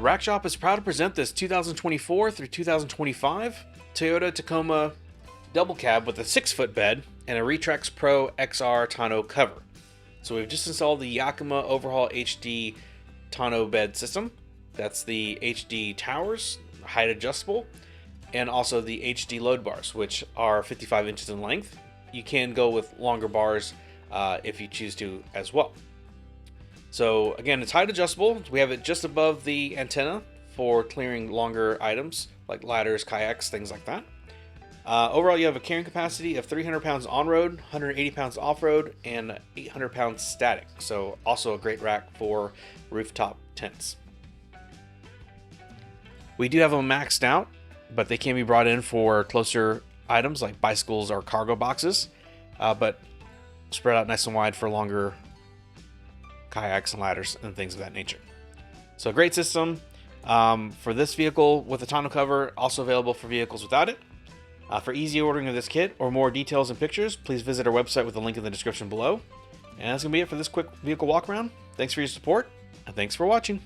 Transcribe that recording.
The Rack Shop is proud to present this 2024 through 2025 Toyota Tacoma double cab with a 6-foot bed and a Retrax Pro XR tonneau cover. So we've just installed the Yakima OverHaul HD tonneau bed system. That's the HD towers, height adjustable, and also the HD load bars, which are 55 inches in length. You can go with longer bars if you choose to as well. So again, it's height adjustable. We have it just above the antenna for clearing longer items like ladders, kayaks, things like that. Overall, you have a carrying capacity of 300 pounds on-road, 180 pounds off-road, and 800 pounds static. So also a great rack for rooftop tents. We do have them maxed out, but they can be brought in for closer items like bicycles or cargo boxes, but spread out nice and wide for longer kayaks and ladders and things of that nature. So a great system for this vehicle with a tonneau cover, also available for vehicles without it. For easy ordering of this kit or more details and pictures, please visit our website with the link in the description below. And that's going to be it for this quick vehicle walk around. Thanks for your support, and thanks for watching.